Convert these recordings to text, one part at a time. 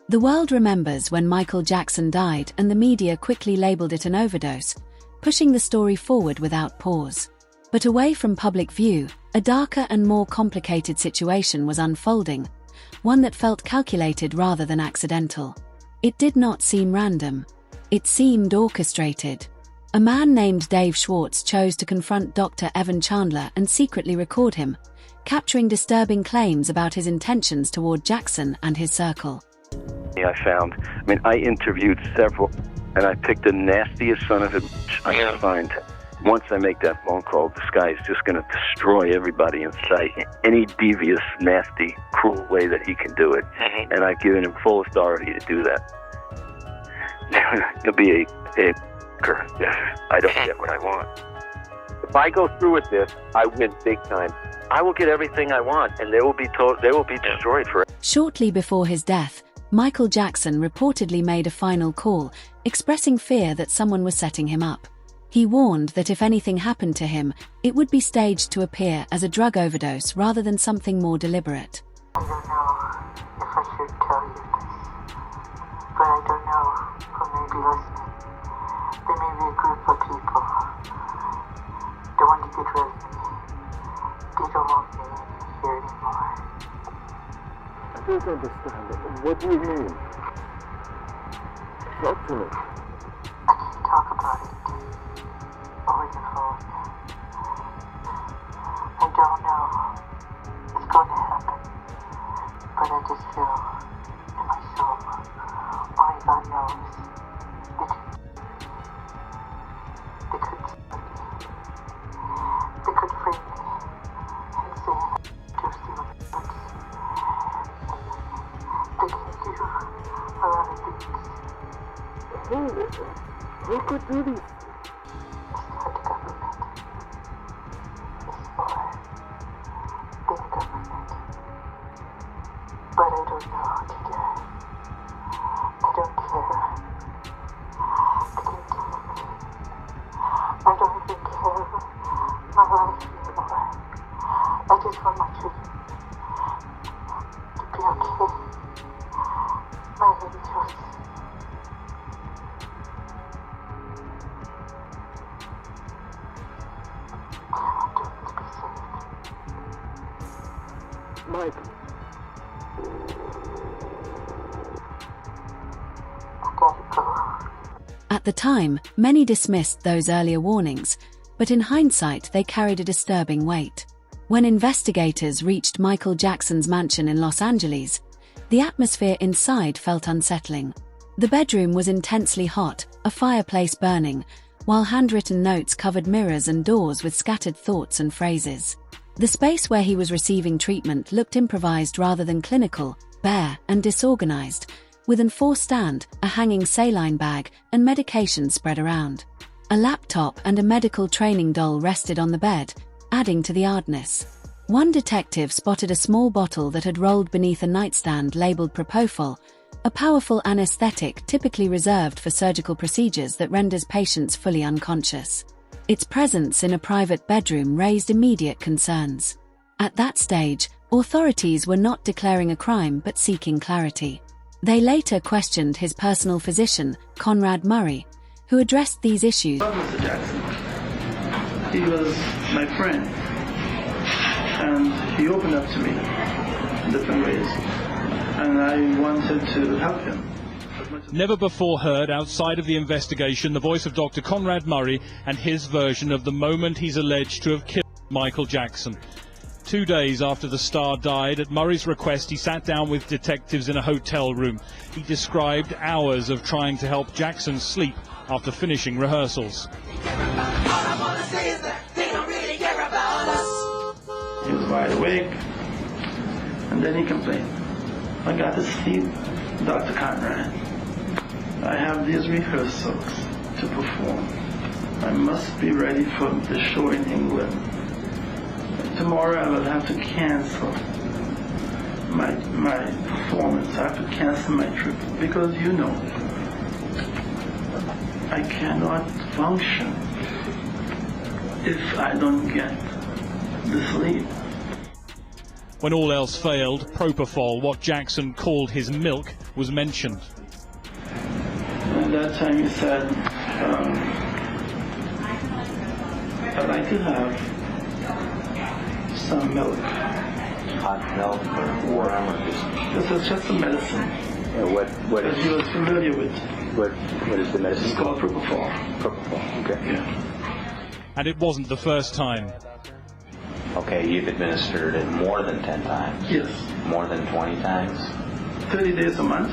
The world remembers when Michael Jackson died, and the media quickly labeled it an overdose, pushing the story forward without pause. But away from public view, a darker and more complicated situation was unfolding, one that felt calculated rather than accidental. It did not seem random. It seemed orchestrated. A man named Dave Schwartz chose to confront Dr. Evan Chandler and secretly record him, capturing disturbing claims about his intentions toward Jackson and his circle. I interviewed several, and I picked the nastiest son of a bitch I could find. Once I make that phone call, this guy is just going to destroy everybody in sight, any devious, nasty, cruel way that he can do it. And I've given him full authority to do that. He'll be a if I don't get what I want. If I go through with this, I win big time. I will get everything I want, and they will be destroyed forever. Shortly before his death, Michael Jackson reportedly made a final call, expressing fear that someone was setting him up. He warned that if anything happened to him, it would be staged to appear as a drug overdose rather than something more deliberate. I don't know if I should tell you this, but I don't know who may be listening. There may be a group of people that want to get rid of me. They don't want me here anymore. I don't understand it. What do you mean? Talk to me. I can't talk about it over the phone. I don't know what's going to happen, but I just feel in my soul, only God knows, they could free me and say to steal my books. They can do a lot of things. Who could do this? But I don't know, TJ. I don't care. They can kill me. I don't even care my life anymore. I just want my children to be okay. My only choice. I want them to be safe. Mike. At the time, many dismissed those earlier warnings, but in hindsight they carried a disturbing weight. When investigators reached Michael Jackson's mansion in Los Angeles, the atmosphere inside felt unsettling. The bedroom was intensely hot, a fireplace burning, while handwritten notes covered mirrors and doors with scattered thoughts and phrases. The space where he was receiving treatment looked improvised rather than clinical, bare and disorganized, with an enforced stand, a hanging saline bag, and medication spread around. A laptop and a medical training doll rested on the bed, adding to the oddness. One detective spotted a small bottle that had rolled beneath a nightstand labeled Propofol, a powerful anesthetic typically reserved for surgical procedures that renders patients fully unconscious. Its presence in a private bedroom raised immediate concerns. At that stage, authorities were not declaring a crime but seeking clarity. They later questioned his personal physician, Conrad Murray, who addressed these issues. Mr. Jackson, he was my friend, and he opened up to me in different ways, and I wanted to help him. Never before heard outside of the investigation the voice of Dr. Conrad Murray and his version of the moment he's alleged to have killed Michael Jackson. 2 days after the star died, at Murray's request, he sat down with detectives in a hotel room. He described hours of trying to help Jackson sleep after finishing rehearsals. He was wide awake, and then he complained. I got to sleep, Dr. Conrad. I have these rehearsals to perform. I must be ready for the show in England. Tomorrow I will have to cancel my performance. I have to cancel my trip because, you know, I cannot function if I don't get the sleep. When all else failed, Propofol, what Jackson called his milk, was mentioned. And that time he said, I'd like to have some milk. Hot milk or warm or just... This is just a medicine what that he was familiar with. What is the medicine? It's called propofol. Propofol, okay. Yeah. And it wasn't the first time. Okay, you've administered it more than 10 times? Yes. More than 20 times? 30 days a month,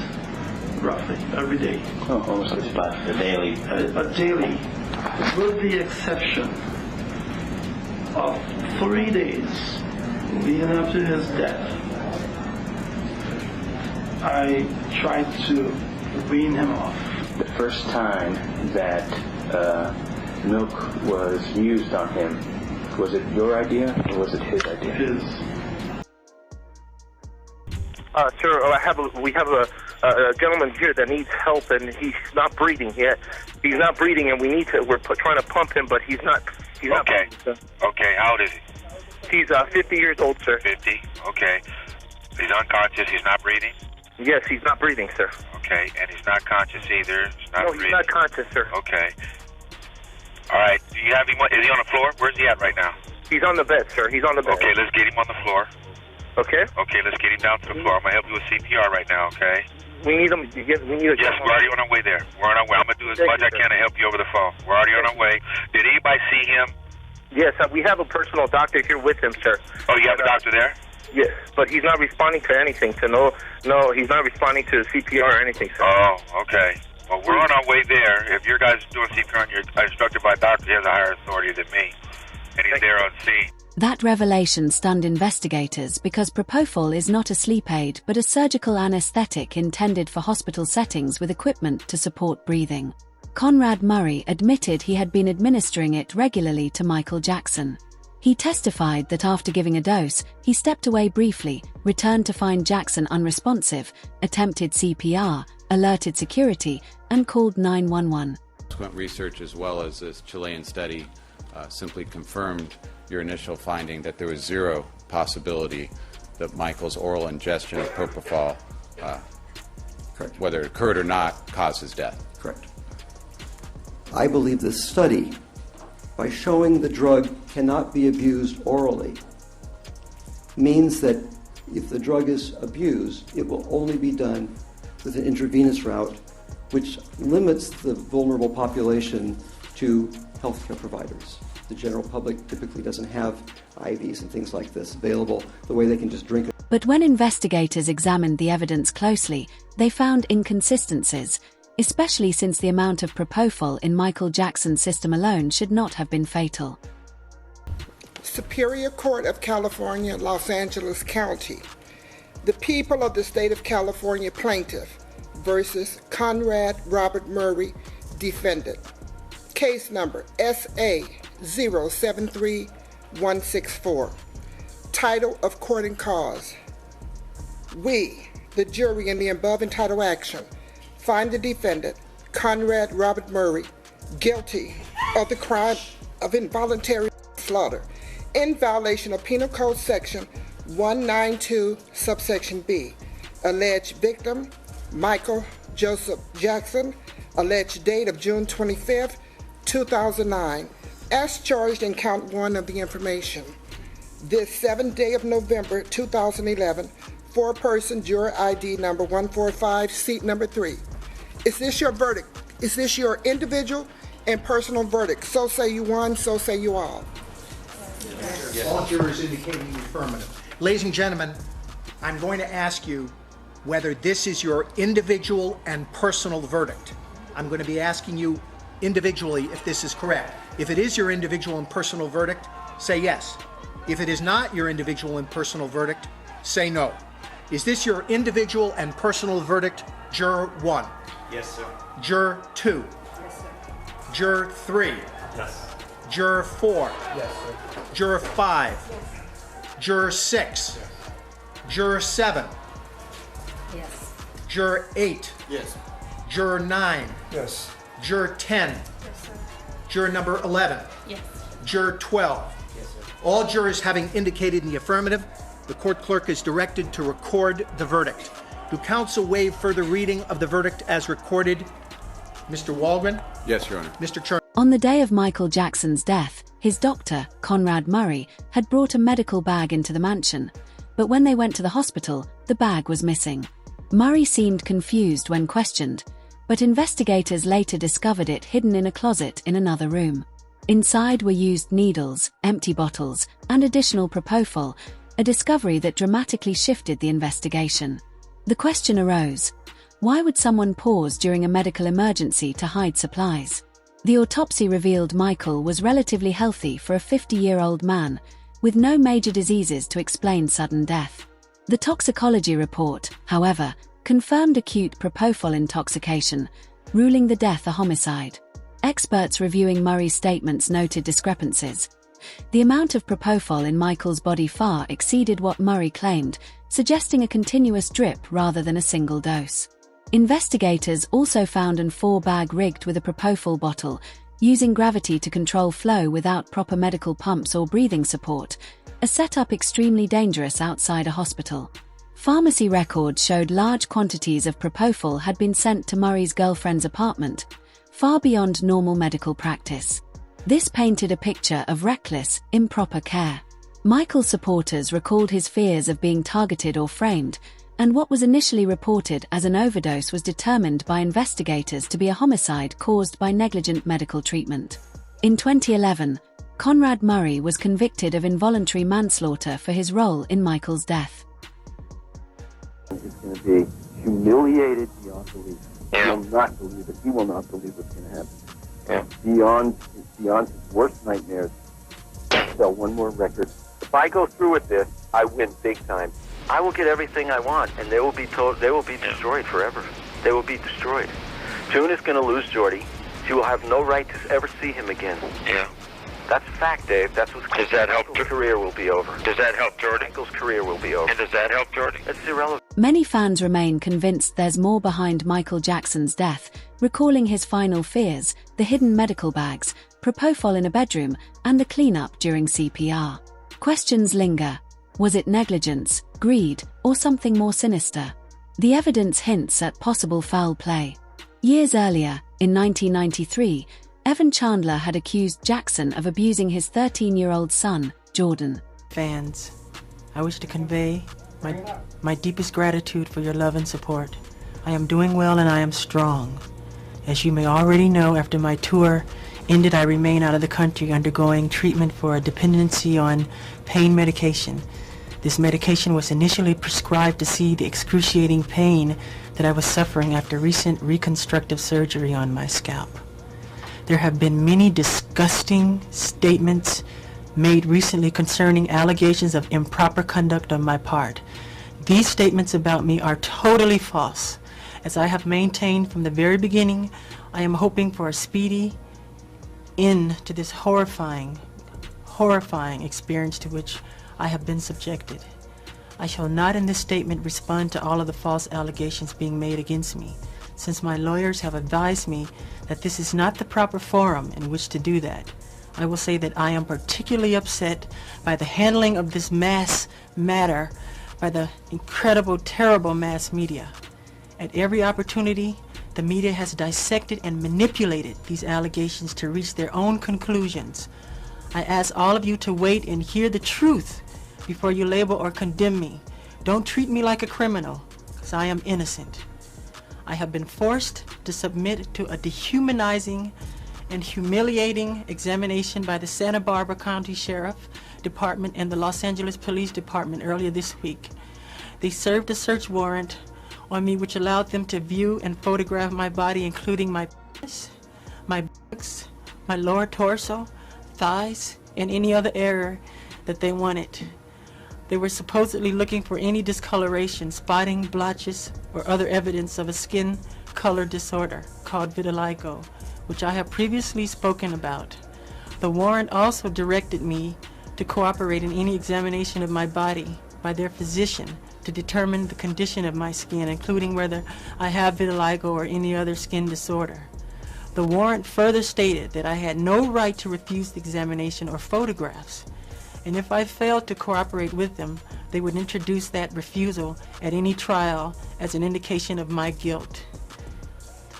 roughly, every day. Oh, almost like about the daily. But daily, with the exception of 3 days leading up to his death, I tried to wean him off. The first time that milk was used on him, was it your idea or was it his idea? His. Sir, we have a gentleman here that needs help, and he's not breathing yet. He's not breathing, and we're trying to pump him, but he's not. Okay. Okay. How old is he? He's 50 years old, sir. 50. Okay. He's unconscious. He's not breathing. Yes, he's not breathing, sir. Okay, and he's not conscious either. He's not breathing. He's not conscious, sir. Okay. All right. Do you have him? Is he on the floor? Where's he at right now? He's on the bed, sir. He's on the bed. Okay, let's get him on the floor. Okay. Okay, let's get him down to the floor. I'm gonna help you with CPR right now. Okay. We need him. Yes, we're already on our way there. We're on our way. I'm gonna do as much as I can to help you over the phone. We're already on our way. Did anybody see him? Yes, we have a personal doctor here with him, sir. Oh, you have a doctor there? Yes, but he's not responding to anything. No, he's not responding to CPR or anything, sir. Oh, okay. Well, we're on our way there. If your guys are doing CPR and you're instructed by a doctor, he has a higher authority than me, and he's there on scene. That revelation stunned investigators because propofol is not a sleep aid but a surgical anesthetic intended for hospital settings with equipment to support breathing. Conrad Murray admitted he had been administering it regularly to Michael Jackson. He testified that after giving a dose, he stepped away briefly, returned to find Jackson unresponsive, attempted CPR, alerted security, and called 911. Subsequent research as well as this Chilean study simply confirmed your initial finding that there was zero possibility that Michael's oral ingestion of propofol, whether it occurred or not, caused his death. Correct. I believe this study, by showing the drug cannot be abused orally, means that if the drug is abused, it will only be done with an intravenous route, which limits the vulnerable population to healthcare providers. The general public typically doesn't have IVs and things like this available the way they can just drink it. But when investigators examined the evidence closely, they found inconsistencies, especially since the amount of propofol in Michael Jackson's system alone should not have been fatal. Superior Court of California, Los Angeles County. The people of the state of California plaintiff versus Conrad Robert Murray, defendant. Case number SA073164. Title of court and cause. We, the jury in the above entitled action, find the defendant, Conrad Robert Murray, guilty of the crime of involuntary slaughter in violation of Penal Code Section 192, subsection B. Alleged victim, Michael Joseph Jackson, alleged date of June 25th, 2009, as charged in count 1 of the information. This 7th day of November 2011, four-person juror ID number 145, seat number 3. Is this your verdict? Is this your individual and personal verdict? So say you one, so say you all. Yes. All jurors indicating the affirmative. Ladies and gentlemen, I'm going to ask you whether this is your individual and personal verdict. I'm going to be asking you individually if this is correct. If it is your individual and personal verdict, say yes. If it is not your individual and personal verdict, say no. Is this your individual and personal verdict, Juror 1? Yes, sir. Juror 2? Yes, sir. Juror 3? Yes. Juror 4? Yes, sir. Juror 5? Yes. Juror 6? Yes. Juror 7? Yes. Juror 8? Yes. Juror 9? Yes. Juror 10? Yes, sir. Juror number 11? Yes. Juror 12? Yes, sir. All jurors having indicated in the affirmative, the court clerk is directed to record the verdict. Do counsel waive further reading of the verdict as recorded? Mr. Waldron? Yes, Your Honor. Mr. Chernow? On the day of Michael Jackson's death, his doctor, Conrad Murray, had brought a medical bag into the mansion, but when they went to the hospital, the bag was missing. Murray seemed confused when questioned, but investigators later discovered it hidden in a closet in another room. Inside were used needles, empty bottles, and additional propofol, a discovery that dramatically shifted the investigation. The question arose: why would someone pause during a medical emergency to hide supplies? The autopsy revealed Michael was relatively healthy for a 50-year-old man, with no major diseases to explain sudden death. The toxicology report, however, confirmed acute propofol intoxication, ruling the death a homicide. Experts reviewing Murray's statements noted discrepancies. The amount of propofol in Michael's body far exceeded what Murray claimed, suggesting a continuous drip rather than a single dose. Investigators also found an 4-bag rigged with a propofol bottle, using gravity to control flow without proper medical pumps or breathing support, a setup extremely dangerous outside a hospital. Pharmacy records showed large quantities of propofol had been sent to Murray's girlfriend's apartment, far beyond normal medical practice. This painted a picture of reckless, improper care. Michael's supporters recalled his fears of being targeted or framed, and what was initially reported as an overdose was determined by investigators to be a homicide caused by negligent medical treatment. In 2011, Conrad Murray was convicted of involuntary manslaughter for his role in Michael's death. He's going to be humiliated beyond belief. He will not believe it. He will not believe what's going to happen. Beyond his worst nightmares. Sell one more record. If I go through with this, I win big time. I will get everything I want, and they will be destroyed forever. They will be destroyed. June is going to lose Jordy. She will have no right to ever see him again. Yeah. That's a fact, Dave. That's what's Does that help? Michael's career will be over. Does that help Jordy? Michael's career will be over. And does that help Jordy? That's irrelevant. Many fans remain convinced there's more behind Michael Jackson's death, recalling his final fears, the hidden medical bags, propofol in a bedroom, and the cleanup during CPR. Questions linger. Was it negligence, greed, or something more sinister? The evidence hints at possible foul play. Years earlier, in 1993, Evan Chandler had accused Jackson of abusing his 13-year-old son, Jordan. Fans, I wish to convey my deepest gratitude for your love and support. I am doing well and I am strong. As you may already know, after my tour ended, I remain out of the country undergoing treatment for a dependency on pain medication. This medication was initially prescribed to see the excruciating pain that I was suffering after recent reconstructive surgery on my scalp. There have been many disgusting statements made recently concerning allegations of improper conduct on my part. These statements about me are totally false. As I have maintained from the very beginning, I am hoping for a speedy end to this horrifying experience to which I have been subjected. I shall not in this statement respond to all of the false allegations being made against me, since my lawyers have advised me that this is not the proper forum in which to do that. I will say that I am particularly upset by the handling of this mass matter by the incredible, terrible mass media. At every opportunity, the media has dissected and manipulated these allegations to reach their own conclusions. I ask all of you to wait and hear the truth before you label or condemn me. Don't treat me like a criminal, because I am innocent. I have been forced to submit to a dehumanizing and humiliating examination by the Santa Barbara County Sheriff Department and the Los Angeles Police Department earlier this week. They served a search warrant on me which allowed them to view and photograph my body, including my penis, my buttocks, my lower torso, thighs, and any other area that they wanted. They were supposedly looking for any discoloration, spotting, blotches, or other evidence of a skin color disorder called vitiligo, which I have previously spoken about. The warrant also directed me to cooperate in any examination of my body by their physician to determine the condition of my skin, including whether I have vitiligo or any other skin disorder. The warrant further stated that I had no right to refuse the examination or photographs, And if I failed to cooperate with them, they would introduce that refusal at any trial as an indication of my guilt.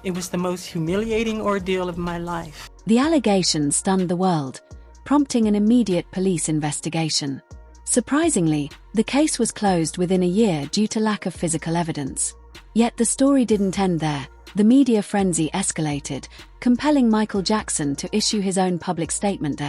It was the most humiliating ordeal of my life. The allegation stunned the world, prompting an immediate police investigation. Surprisingly, the case was closed within a year due to lack of physical evidence. Yet the story didn't end there. The media frenzy escalated, compelling Michael Jackson to issue his own public statement.